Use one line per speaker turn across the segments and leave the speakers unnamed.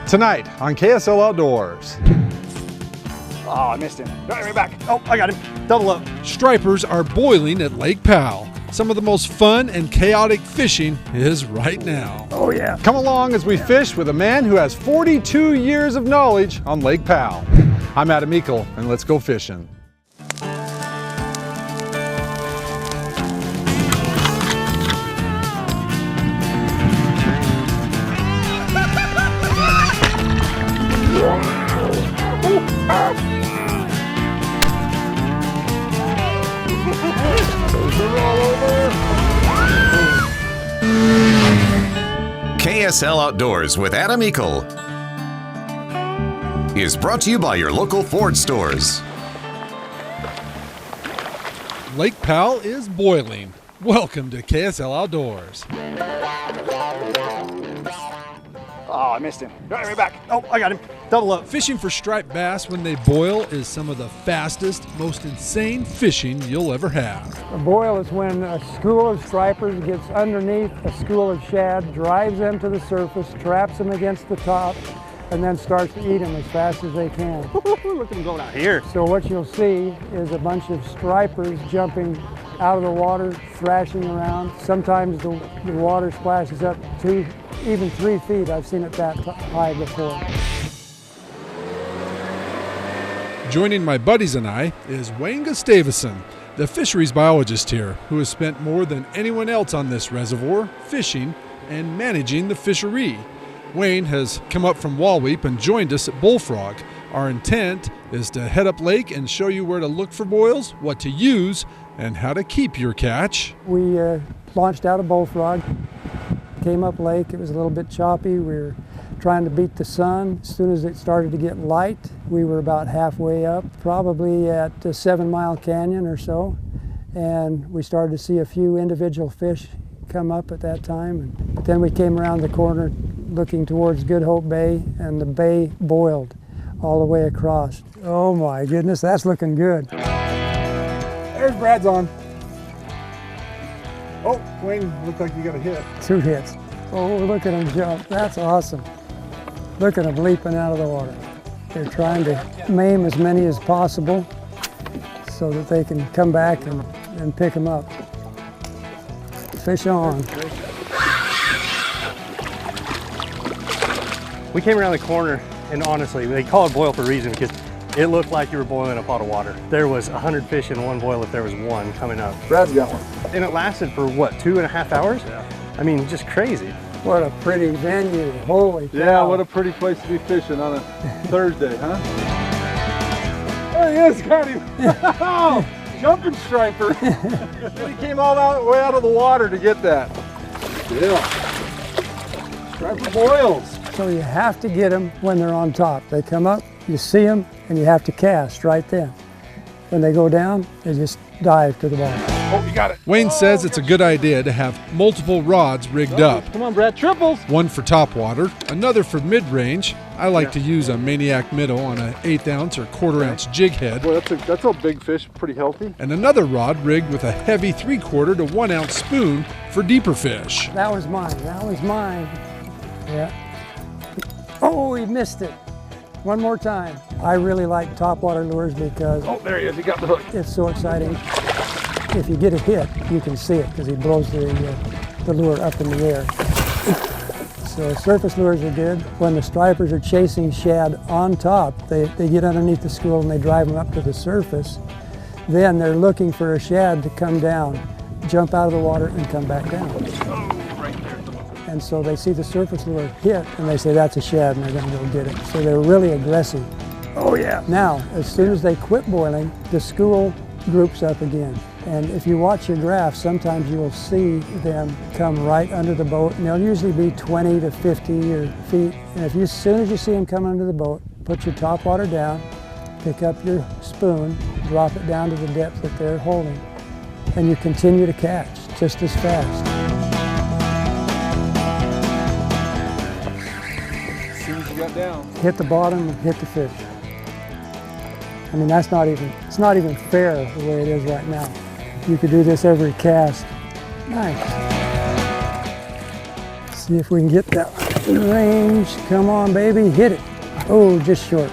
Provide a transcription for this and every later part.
Tonight on KSL Outdoors.
Oh, I missed him. Right back. Oh, I got him. Double up.
Stripers are boiling at Lake Powell. Some of the most fun and chaotic fishing is right now.
Oh, yeah.
Come along as we fish with a man who has 42 years of knowledge on Lake Powell. I'm Adam Eakle, and let's go fishing.
KSL Outdoors with Adam Eakle is brought to you by your local Ford stores.
Lake Powell is boiling. Welcome to KSL Outdoors.
Oh, I missed him. Right back. Oh, I got him. Double up.
Fishing for striped bass when they boil is some of the fastest, most insane fishing you'll ever have.
A boil is when a school of stripers gets underneath a school of shad, drives them to the surface, traps them against the top, and then starts to eat them as fast as they can.
Look at him going out here.
So what you'll see is a bunch of stripers jumping out of the water, thrashing around. Sometimes the water splashes up even 3 feet. I've seen it that high before.
Joining my buddies and I is Wayne Gustaveson, the fisheries biologist here, who has spent more than anyone else on this reservoir fishing and managing the fishery. Wayne has come up from Walweep and joined us at Bullfrog. Our intent is to head up lake and show you where to look for boils, what to use, and how to keep your catch.
We launched out of Bullfrog, came up lake. It was a little bit choppy. We were trying to beat the sun. As soon as it started to get light, we were about halfway up, probably at 7 Mile Canyon or so. And we started to see a few individual fish come up at that time. But then we came around the corner looking towards Good Hope Bay, and the bay boiled all the way across. Oh my goodness, that's looking good.
There's Brad's on. Oh, Wayne, looked like you got a hit.
2 hits. Oh, look at him jump. That's awesome. Look at them leaping out of the water. They're trying to maim as many as possible so that they can come back and pick them up. Fish on.
We came around the corner, and honestly, they call it boil for a reason, because it looked like you were boiling a pot of water. There was 100 fish in one boil if there was one coming up.
Brad's got one.
And it lasted for what, 2.5 hours? Yeah. I mean, just crazy.
What a pretty venue. Holy cow.
Yeah, what a pretty place to be fishing on a Thursday, huh? There he is, got him. Oh, jumping striper. He came all the way out of the water to get that. Yeah. Striper boils.
So you have to get them when they're on top. They come up, you see them, and you have to cast right then. When they go down, they just dive to the bottom.
Oh, you got it.
Wayne says it's a good idea to have multiple rods rigged up.
Come on, Brad, triples.
One for top water, another for mid-range. I like to use a Maniac minnow on an 1/8 ounce or 1/4 ounce jig head.
Boy, that's a big fish, pretty healthy.
And another rod rigged with a heavy 3/4 to 1 ounce spoon for deeper fish.
That was mine. That was mine. Yeah. Oh, he missed it. One more time. I really like topwater lures because
There he is, he got the hook.
it's so exciting. If you get a hit, you can see it because he blows the lure up in the air. So surface lures are good. When the stripers are chasing shad on top, they get underneath the school and they drive them up to the surface. Then they're looking for a shad to come down, jump out of the water and come back down. And so they see the surface lure hit and they say that's a shad and they're going to go get it. So they're really aggressive.
Oh yeah.
Now, as soon as they quit boiling, the school groups up again. And if you watch your graph, sometimes you will see them come right under the boat, and they'll usually be 20 to 50 feet. And as soon as you see them come under the boat, put your top water down, pick up your spoon, drop it down to the depth that they're holding, and you continue to catch just as fast.
As soon as you got down.
Hit the bottom and hit the fish. I mean, it's not even fair the way it is right now. You could do this every cast. Nice. See if we can get that one. in range. Come on, baby, hit it. Oh, just short.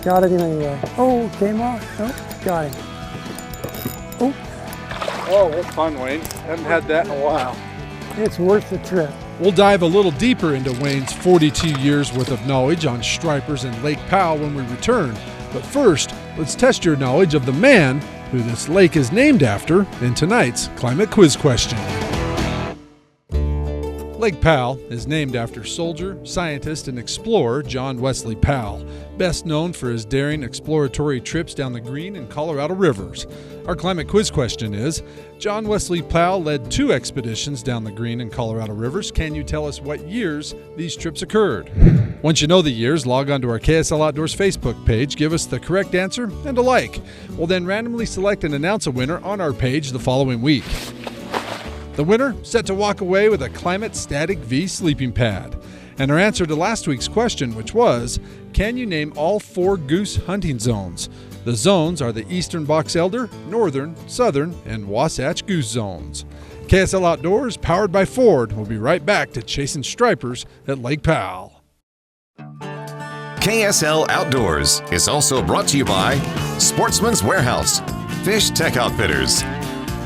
Got it anyway. Oh, came off. Oh, got him. Oh,
Oh, what fun, Wayne. Haven't had that in a while.
it's worth the trip.
We'll dive a little deeper into Wayne's 42 years worth of knowledge on stripers in Lake Powell when we return. But first, let's test your knowledge of the man who this lake is named after in tonight's climate quiz question. Lake Powell is named after soldier, scientist, and explorer John Wesley Powell, best known for his daring exploratory trips down the Green and Colorado rivers. Our climate quiz question is, John Wesley Powell led 2 expeditions down the Green and Colorado rivers. Can you tell us what years these trips occurred? Once you know the years, log on to our KSL Outdoors Facebook page, give us the correct answer, and a like. We'll then randomly select and announce a winner on our page the following week. The winner set to walk away with a Climate Static V sleeping pad. And our answer to last week's question, which was, can you name all 4 goose hunting zones? The zones are the Eastern Box Elder, Northern, Southern, and Wasatch Goose zones. KSL Outdoors, powered by Ford, will be right back to chasing stripers at Lake Powell.
KSL Outdoors is also brought to you by Sportsman's Warehouse, Fish Tech Outfitters,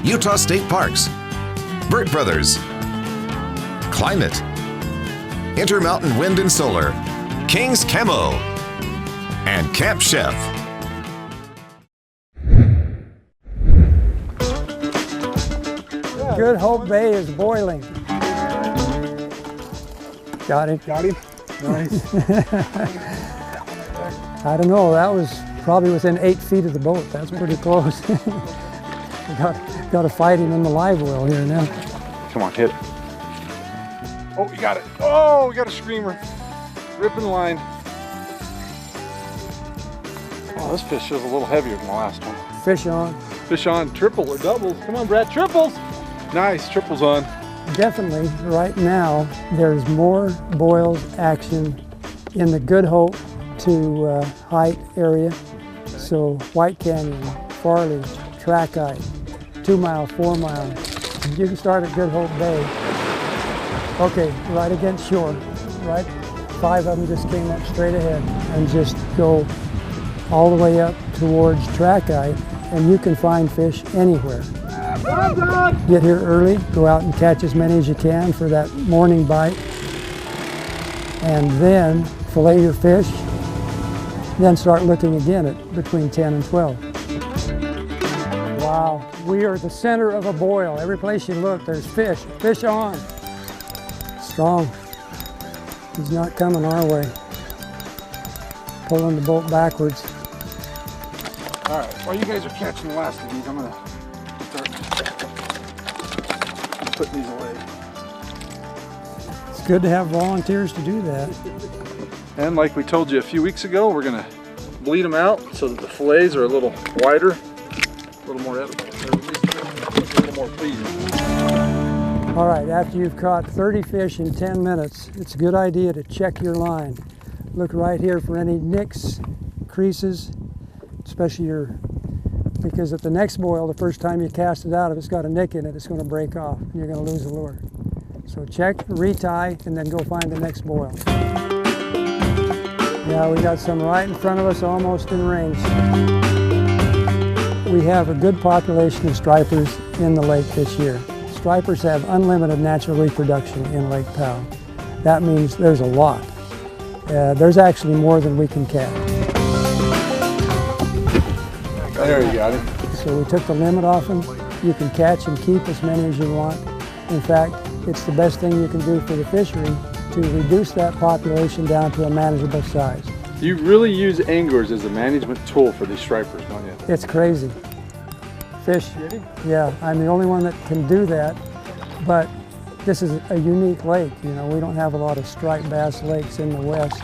Utah State Parks, Burt Brothers, Climate, Intermountain Wind and Solar, King's Camo, and Camp Chef.
Good Hope Bay is boiling. Got him.
Got him? Nice.
I don't know, that was probably within 8 feet of the boat. That's pretty close. Got to fight him in the live well here now.
Come on, hit it. Oh, you got it. Oh, we got a screamer. Ripping line. Oh, this fish is a little heavier than the last one.
Fish on.
Fish on, triple or doubles. Come on, Brad, triples. Nice, triples on.
Definitely, right now, there's more boils action in the Good Hope to Height area. So White Canyon, Farley, Track Eye, 2 mile, 4 mile. You can start at Good Hope Bay. Okay, right against shore, right? 5 of them just came up straight ahead and just go all the way up towards Track Eye, and you can find fish anywhere. Get here early, go out and catch as many as you can for that morning bite, and then fillet your fish, then start looking again at between 10 and 12. Wow, we are at the center of a boil. Every place you look, there's fish. Fish on. Strong. He's not coming our way. Pulling the boat backwards.
All right, while you guys are catching the last of these, I'm gonna start putting these away.
It's good to have volunteers to do that.
And like we told you a few weeks ago, we're gonna bleed them out so that the fillets are a little wider, a little more edible, or at least a little more pleasing.
All right, after you've caught 30 fish in 10 minutes, it's a good idea to check your line. Look right here for any nicks, creases, especially because at the next boil, the first time you cast it out, if it's got a nick in it, it's going to break off and you're going to lose the lure. So check, retie, and then go find the next boil. Yeah, we got some right in front of us, almost in range. We have a good population of stripers in the lake this year. Stripers have unlimited natural reproduction in Lake Powell. That means there's a lot. There's actually more than we can catch.
There you got it.
So we took the limit off them. You can catch and keep as many as you want. In fact, it's the best thing you can do for the fishery to reduce that population down to a manageable size.
You really use anglers as a management tool for these stripers, don't you?
It's crazy. Fish, yeah, I'm the only one that can do that, but this is a unique lake. You know, we don't have a lot of striped bass lakes in the West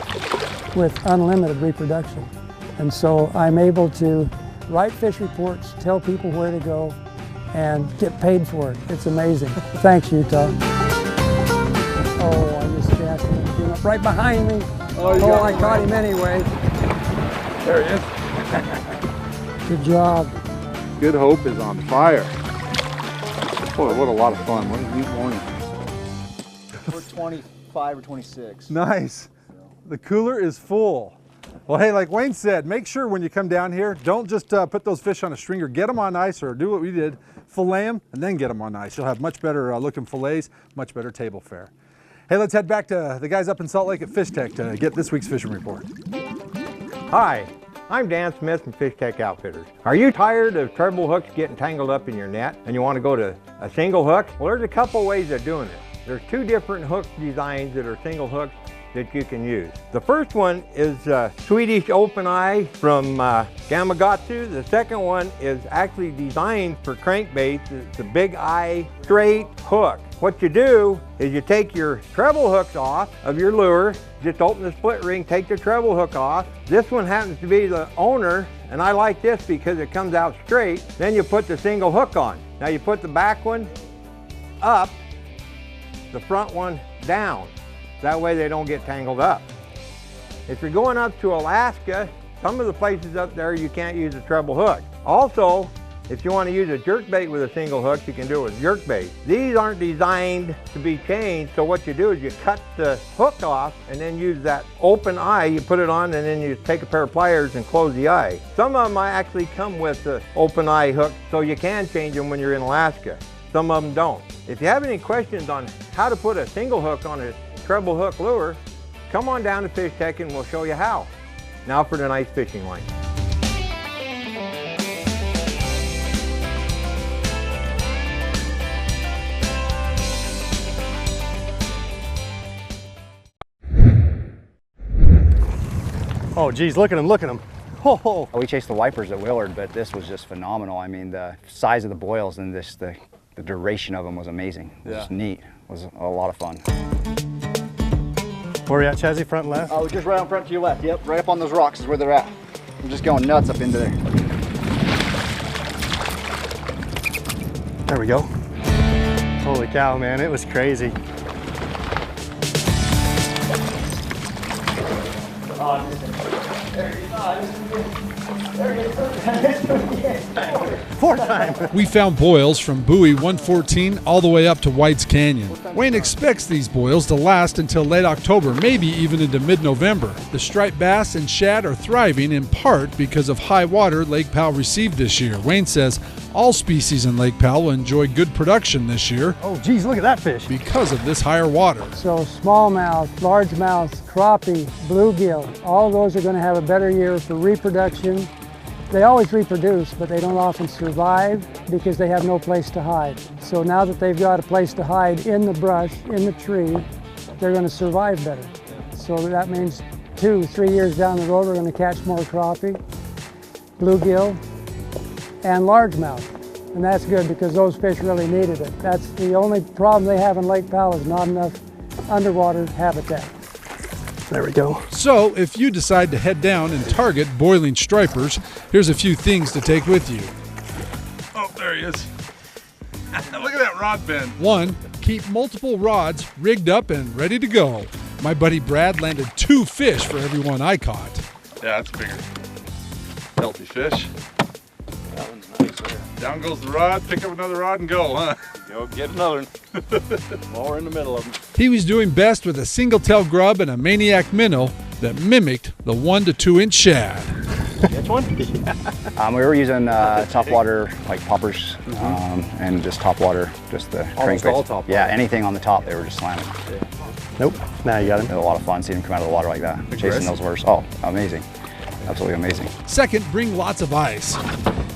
with unlimited reproduction. And so I'm able to write fish reports, tell people where to go, and get paid for it. It's amazing. Thanks, Utah. Oh, I just cast him. He went right behind me. Oh, I caught him anyway.
There he is.
Good job.
Good Hope is on fire. Boy, what a lot of fun. What a neat morning. Yeah.
We're 25 or 26.
Nice. The cooler is full. Well, hey, like Wayne said, make sure when you come down here, don't just put those fish on a stringer. Get them on ice, or do what we did, fillet them, and then get them on ice. You'll have much better looking fillets, much better table fare. Hey, let's head back to the guys up in Salt Lake at Fish Tech to get this week's fishing report.
Hi, I'm Dan Smith from Fish Tech Outfitters. Are you tired of treble hooks getting tangled up in your net and you want to go to a single hook? Well, there's a couple ways of doing it. There's two different hook designs that are single hooks that you can use. The first one is Swedish Open Eye from Gamakatsu. The second one is actually designed for crankbaits. It's a big eye straight hook. What you do is you take your treble hooks off of your lure, just open the split ring, take the treble hook off. This one happens to be the owner, and I like this because it comes out straight. Then you put the single hook on. Now you put the back one up, the front one down. That way they don't get tangled up. If you're going up to Alaska, some of the places up there you can't use a treble hook. Also, if you want to use a jerkbait with a single hook, you can do it with jerkbait. These aren't designed to be changed, so what you do is you cut the hook off and then use that open eye, you put it on, and then you take a pair of pliers and close the eye. Some of them actually come with the open eye hook, so you can change them when you're in Alaska. Some of them don't. If you have any questions on how to put a single hook on a treble hook lure, come on down to Fish Tech and we'll show you how. Now for tonight's fishing line.
Oh geez, look at them, look at them. Oh.
We chased the wipers at Willard, but this was just phenomenal. I mean, the size of the boils and the duration of them was amazing. It was just neat. It was a lot of fun.
Where are we at, Chazzy? Front left?
Oh, just right on front to your left. Yep, right up on those rocks is where they're at. I'm just going nuts up into there.
There we go. Holy cow, man, it was crazy. Fourth time.
We found boils from buoy 114 all the way up to White's Canyon. Wayne expects these boils to last until late October, maybe even into mid-November. The striped bass and shad are thriving in part because of high water Lake Powell received this year. Wayne says all species in Lake Powell will enjoy good production this year.
Oh geez, look at that fish.
Because of this higher water.
So smallmouth, largemouth, crappie, bluegill, all those are going to have a better year for reproduction. They always reproduce, but they don't often survive because they have no place to hide. So now that they've got a place to hide in the brush, in the tree, they're going to survive better. So that means 2-3 years down the road, we're going to catch more crappie, bluegill, and largemouth. And that's good because those fish really needed it. That's the only problem they have in Lake Powell is not enough underwater habitat.
There we go.
So if you decide to head down and target boiling stripers, here's a few things to take with you.
Oh, there he is. Look at that rod bend.
1. Keep multiple rods rigged up and ready to go. My buddy Brad landed 2 fish for every one I caught.
Yeah, that's bigger. Healthy fish. That one's nice there. Down goes the rod, pick up another rod and go, huh?
Go get another one. More in the middle of them.
He was doing best with a single-tail grub and a maniac minnow that mimicked the 1 to 2 inch shad.
Which one? Yeah.
We were using topwater, like poppers, and just topwater, just the
Almost
crankbaits.
all top
Yeah,
water.
anything on the top, they were just slamming.
Nope. Now you got
It
him.
was a lot of fun seeing them come out of the water like that, chasing those lures. Oh, amazing. Absolutely amazing.
Second, bring lots of ice.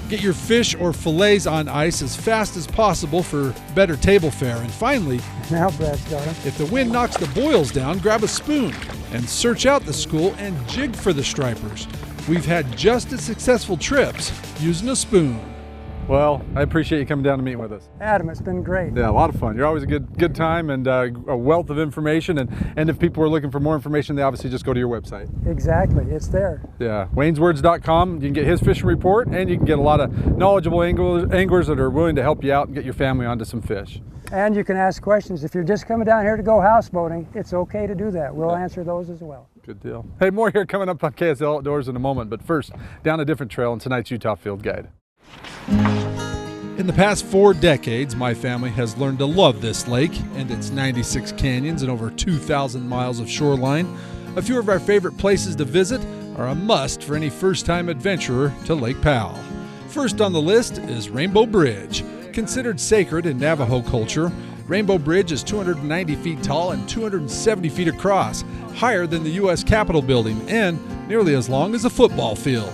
Get your fish or fillets on ice as fast as possible for better table fare. And finally,
Now Brad's got them.
if the wind knocks the boils down, grab a spoon and search out the school and jig for the stripers. We've had just as successful trips using a spoon.
Well, I appreciate you coming down and meeting with us.
Adam, it's been great.
Yeah, a lot of fun. You're always a good time and a wealth of information. And if people are looking for more information, they obviously just go to your website.
Exactly, it's there.
Yeah, wayneswords.com. You can get his fishing report, and you can get a lot of knowledgeable anglers that are willing to help you out and get your family onto some fish.
And you can ask questions. If you're just coming down here to go houseboating, it's okay to do that. We'll answer those as well.
Good deal. Hey, more here coming up on KSL Outdoors in a moment, but first, down a different trail in tonight's Utah Field Guide.
In the past 4 decades, my family has learned to love this lake and its 96 canyons and over 2,000 miles of shoreline. A few of our favorite places to visit are a must for any first-time adventurer to Lake Powell. First on the list is Rainbow Bridge. Considered sacred in Navajo culture, Rainbow Bridge is 290 feet tall and 270 feet across, higher than the U.S. Capitol building and nearly as long as a football field.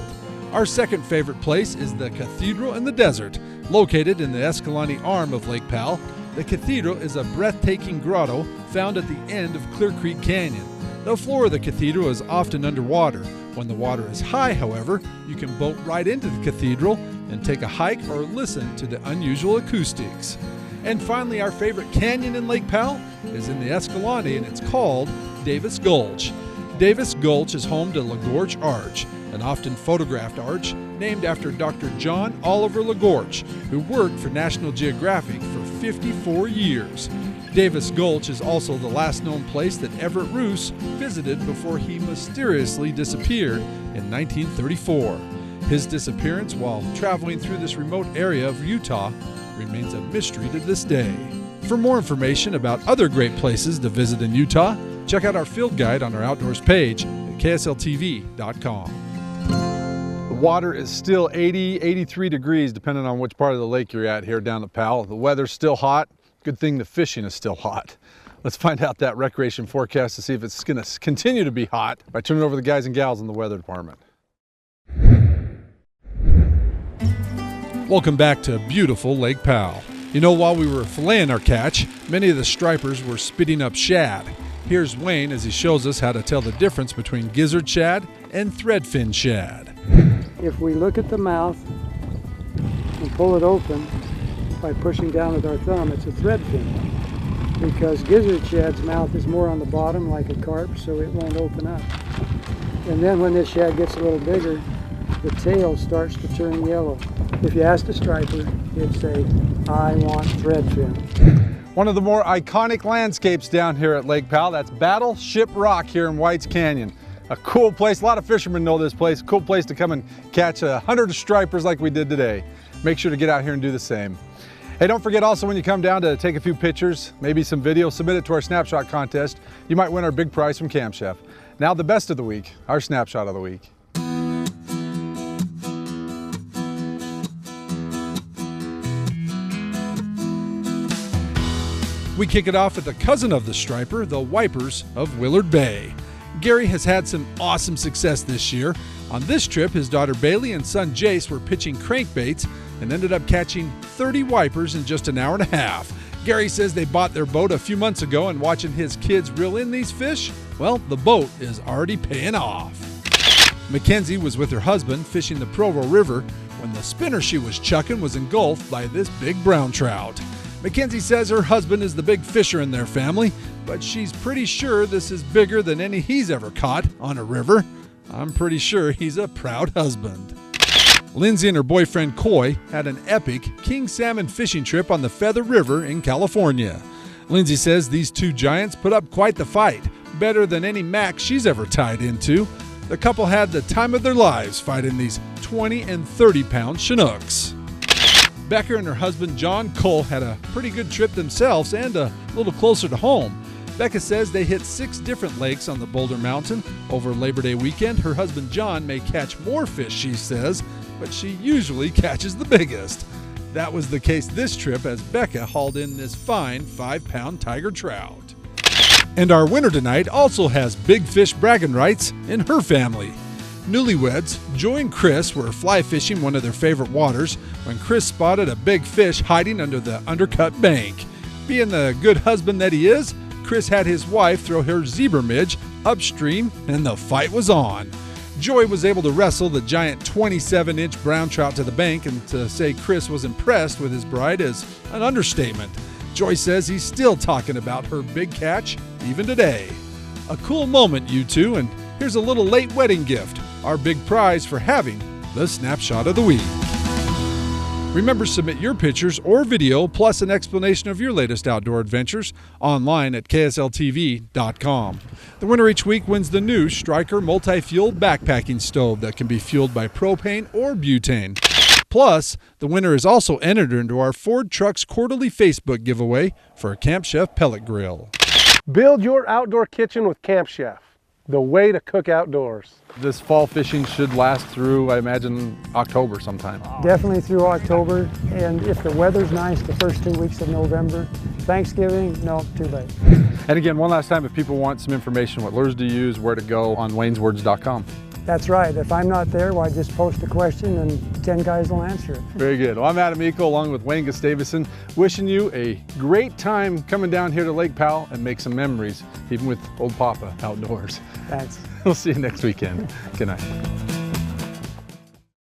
Our second favorite place is the Cathedral in the Desert. Located in the Escalante arm of Lake Powell, the cathedral is a breathtaking grotto found at the end of Clear Creek Canyon. The floor of the cathedral is often underwater. When the water is high, however, you can boat right into the cathedral and take a hike or listen to the unusual acoustics. And finally, our favorite canyon in Lake Powell is in the Escalante, and it's called Davis Gulch. Davis Gulch is home to LaGorge Arch, an often photographed arch named after Dr. John Oliver LaGorge, who worked for National Geographic for 54 years. Davis Gulch is also the last known place that Everett Roos visited before he mysteriously disappeared in 1934. His disappearance while traveling through this remote area of Utah remains a mystery to this day. For more information about other great places to visit in Utah, check out our field guide on our outdoors page at ksltv.com.
The water is still 80, 83 degrees, depending on which part of the lake you're at here down at Powell. The weather's still hot. Good thing the fishing is still hot. Let's find out that recreation forecast to see if it's going to continue to be hot by turning over the guys and gals in the weather department. Welcome back to beautiful Lake Powell. You know, while we were filleting our catch, many of the stripers were spitting up shad. Here's Wayne as he shows us how to tell the difference between gizzard shad and threadfin shad.
If we look at the mouth and pull it open by pushing down with our thumb, it's a threadfin, because gizzard shad's mouth is more on the bottom like a carp, so it won't open up. And then when this shad gets a little bigger, the tail starts to turn yellow. If you ask the striper, he'd say, "I want threadfin."
One of the more iconic landscapes down here at Lake Powell, that's Battleship Rock here in Whites Canyon. A cool place, a lot of fishermen know this place, cool place to come and catch 100 stripers like we did today. Make sure to get out here and do the same. Hey, don't forget also when you come down to take a few pictures, maybe some video, submit it to our Snapshot contest. You might win our big prize from Camp Chef. Now the best of the week, our Snapshot of the week.
We kick it off with the cousin of the striper, the Wipers of Willard Bay. Gary has had some awesome success this year. On this trip, his daughter Bailey and son Jace were pitching crankbaits and ended up catching 30 wipers in just an hour and a half. Gary says they bought their boat a few months ago, and watching his kids reel in these fish, well, the boat is already paying off. Mackenzie was with her husband fishing the Provo River when the spinner she was chucking was engulfed by this big brown trout. Mackenzie says her husband is the big fisher in their family, but she's pretty sure this is bigger than any he's ever caught on a river. I'm pretty sure he's a proud husband. Lindsay and her boyfriend Coy had an epic king salmon fishing trip on the Feather River in California. Lindsay says these two giants put up quite the fight, better than any max she's ever tied into. The couple had the time of their lives fighting these 20 and 30 pound Chinooks. Becca and her husband John Cole had a pretty good trip themselves and a little closer to home. Becca says they hit 6 different lakes on the Boulder Mountain. Over Labor Day weekend, her husband John may catch more fish, she says, but she usually catches the biggest. That was the case this trip as Becca hauled in this fine 5-pound tiger trout. And our winner tonight also has big fish bragging rights in her family. Newlyweds, Joy and Chris were fly fishing one of their favorite waters when Chris spotted a big fish hiding under the undercut bank. Being the good husband that he is, Chris had his wife throw her zebra midge upstream and the fight was on. Joy was able to wrestle the giant 27-inch brown trout to the bank, and to say Chris was impressed with his bride is an understatement. Joy says he's still talking about her big catch even today. A cool moment, you two, and here's a little late wedding gift, our big prize for having the Snapshot of the Week. Remember, submit your pictures or video plus an explanation of your latest outdoor adventures online at ksltv.com. The winner each week wins the new Striker multi-fuel backpacking stove that can be fueled by propane or butane. Plus, the winner is also entered into our Ford Trucks quarterly Facebook giveaway for a Camp Chef pellet grill.
Build your outdoor kitchen with Camp Chef, the way to cook outdoors.
This fall fishing should last through, I imagine, October sometime.
Definitely through October, and if the weather's nice, the first 2 weeks of November. Thanksgiving, no, too late.
And again, one last time, if people want some information, what lures to use, where to go, on wayneswords.com.
That's right. If I'm not there, well, I just post a question and 10 guys will answer it.
Very good. Well, I'm Adam Eakle along with Wayne Gustaveson, wishing you a great time coming down here to Lake Powell and make some memories, even with old Papa outdoors.
Thanks.
We'll see you next weekend. Good night.